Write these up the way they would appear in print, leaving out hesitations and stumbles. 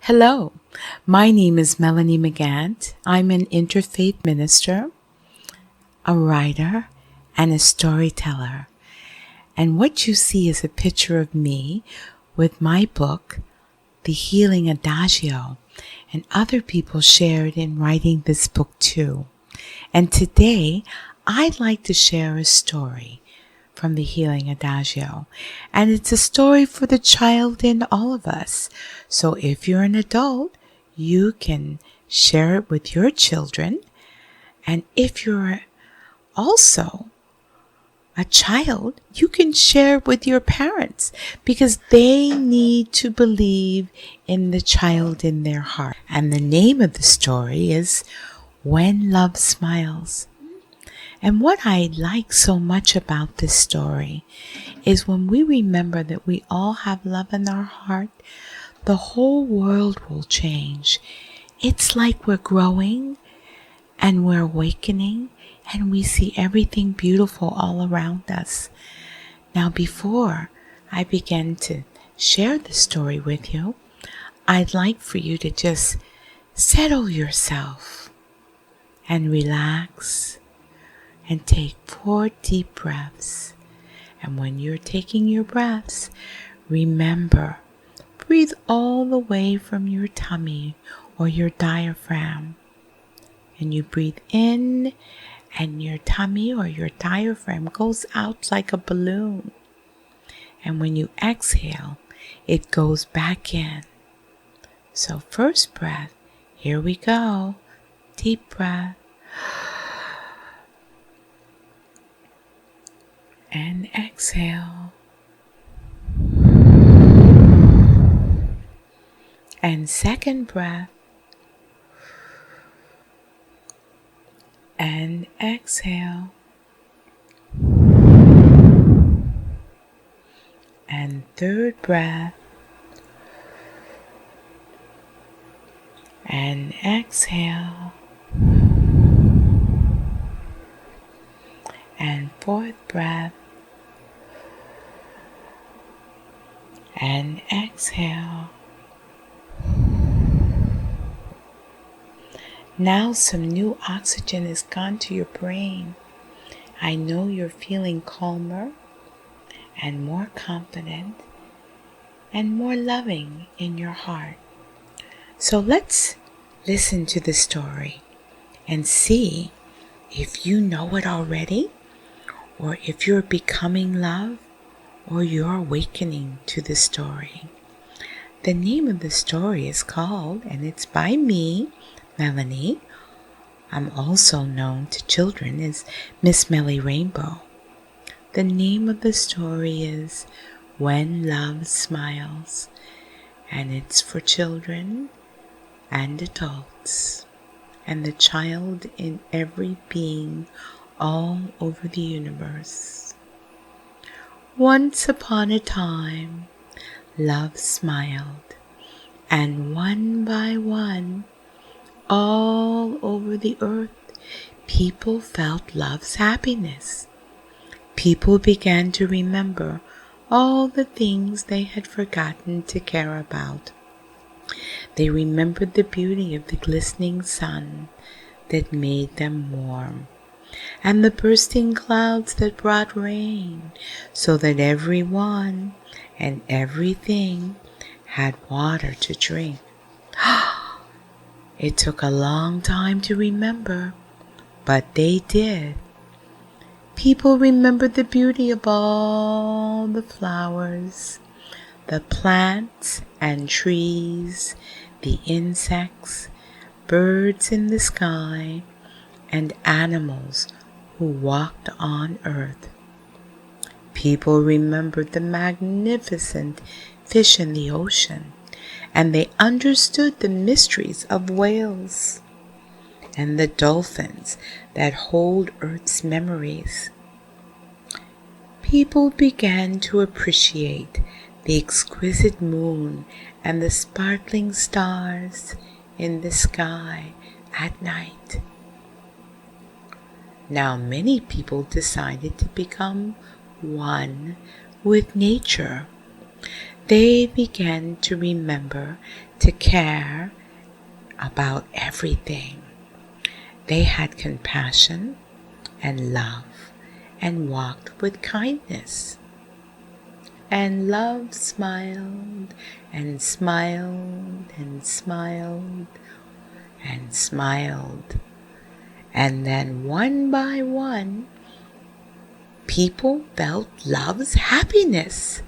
Hello, my name is Melony McGant. I'm an interfaith minister, a writer, and a storyteller. And what you see is a picture of me with my book, The Healing Adagio, and other people shared in writing this book too. And today, I'd like to share a story from the Healing Adagio. And it's a story for the child in all of us. So if you're an adult, you can share it with your children. And if you're also a child, you can share it with your parents because they need to believe in the child in their heart. And the name of the story is When Love Smiles. And what I like so much about this story is when we remember that we all have love in our heart, the whole world will change. It's like we're growing and we're awakening and we see everything beautiful all around us. Now, before I begin to share the story with you, I'd like for you to just settle yourself and relax. And take 4 deep breaths. And when you're taking your breaths, remember, breathe all the way from your tummy or your diaphragm. And you breathe in, and your tummy or your diaphragm goes out like a balloon. And when you exhale, it goes back in. So first breath, here we go. Deep breath. And exhale. And second breath. And exhale. And third breath. And exhale. And fourth breath. And exhale. Now some new oxygen has gone to your brain. I know you're feeling calmer and more confident and more loving in your heart. So let's listen to the story and see if you know it already or if you're becoming love or you're awakening to the story. The name of the story is called, and it's by me, Melony. I'm also known to children as Miss Mellie Rainbow. The name of the story is When Love Smiles, and it's for children and adults, and the child in every being all over the universe. Once upon a time, love smiled, and one by one, all over the earth, people felt love's happiness. People began to remember all the things they had forgotten to care about. They remembered the beauty of the glistening sun that made them warm, and the bursting clouds that brought rain, so that everyone and everything had water to drink. It took a long time to remember, but they did. People remembered the beauty of all the flowers, the plants and trees, the insects, birds in the sky, and animals who walked on earth. People remembered the magnificent fish in the ocean, and they understood the mysteries of whales and the dolphins that hold Earth's memories. People began to appreciate the exquisite moon and the sparkling stars in the sky at night. Now many people decided to become one with nature. they began to remember to care about everything. They had compassion and love and walked with kindness. And love smiled and smiled and smiled and smiled. And then one by one, people felt love's happiness.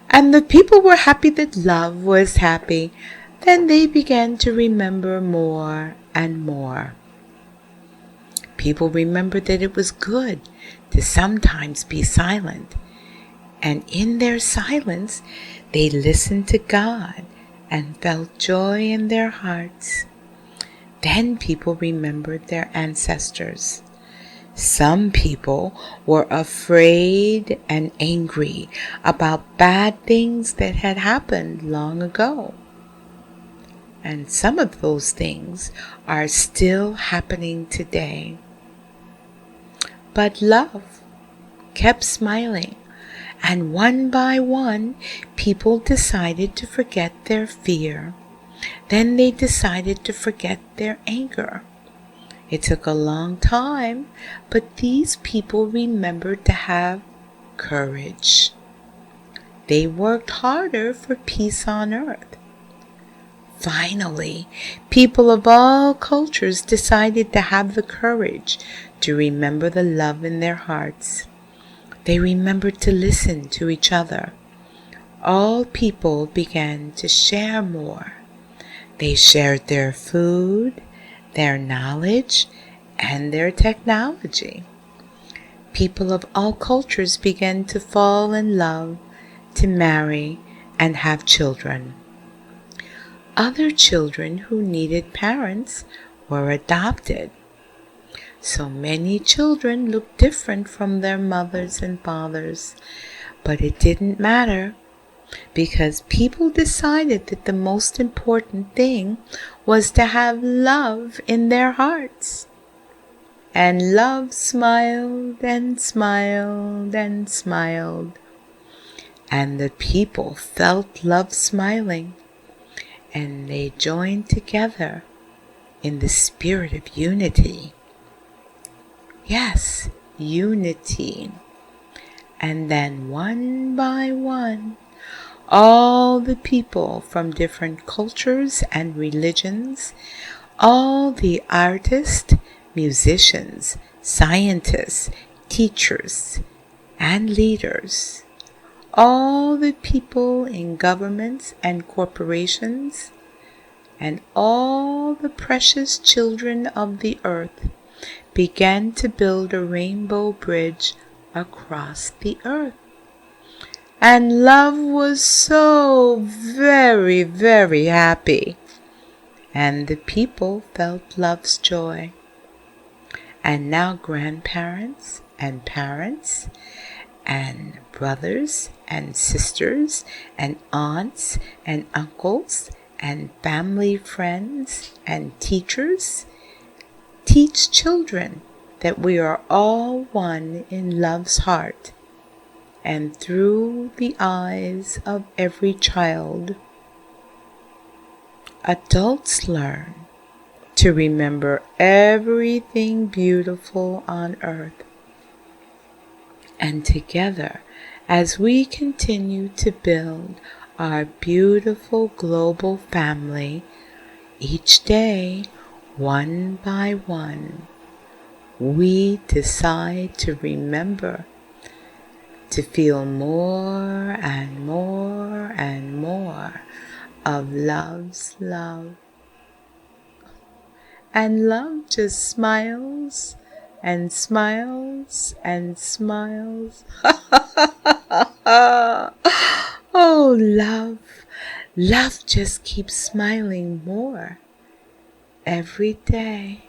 And the people were happy that love was happy. Then they began to remember more and more. People remembered that it was good to sometimes be silent. And in their silence, they listened to God and felt joy in their hearts. Then people remembered their ancestors. Some people were afraid and angry about bad things that had happened long ago. And some of those things are still happening today. But love kept smiling, and one by one, people decided to forget their fear. Then they decided to forget their anger. It took a long time, but these people remembered to have courage. They worked harder for peace on earth. Finally, people of all cultures decided to have the courage to remember the love in their hearts. They remembered to listen to each other. All people began to share more. They shared their food, their knowledge, and their technology. People of all cultures began to fall in love, to marry, and have children. Other children who needed parents were adopted. So many children looked different from their mothers and fathers, but it didn't matter, because people decided that the most important thing was to have love in their hearts. And love smiled and smiled and smiled. And the people felt love smiling, and they joined together in the spirit of unity. Yes, unity. And then one by one, all the people from different cultures and religions, all the artists, musicians, scientists, teachers, and leaders, all the people in governments and corporations, and all the precious children of the earth began to build a rainbow bridge across the earth. And love was so very, very happy. And the people felt love's joy. And now grandparents and parents and brothers and sisters and aunts and uncles and family friends and teachers teach children that we are all one in love's heart. And through the eyes of every child, adults learn to remember everything beautiful on earth. And together, as we continue to build our beautiful global family, each day, one by one, we decide to remember to feel more and more and more of love's love. And love just smiles and smiles and smiles. Oh, love. Love just keeps smiling more every day.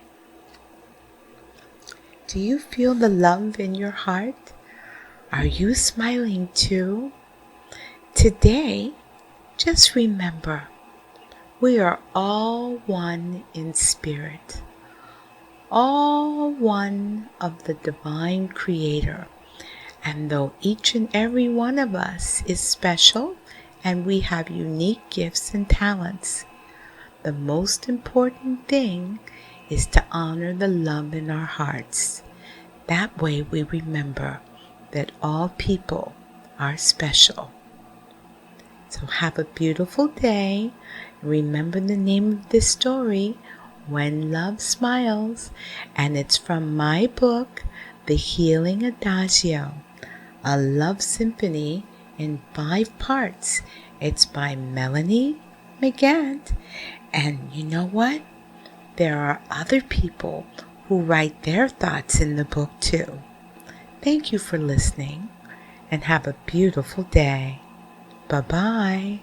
Do you feel the love in your heart? Are you smiling too? Today, just remember, we are all one in spirit, all one of the divine Creator. And though each and every one of us is special and we have unique gifts and talents. The most important thing is to honor the love in our hearts. That way we remember that all people are special. So have a beautiful day. Remember the name of this story, When Love Smiles, and it's from my book, The Healing Adagio, a love symphony in 5 parts. It's by Melony, McGant. And you know what? There are other people who write their thoughts in the book too. Thank you for listening and have a beautiful day. Bye-bye.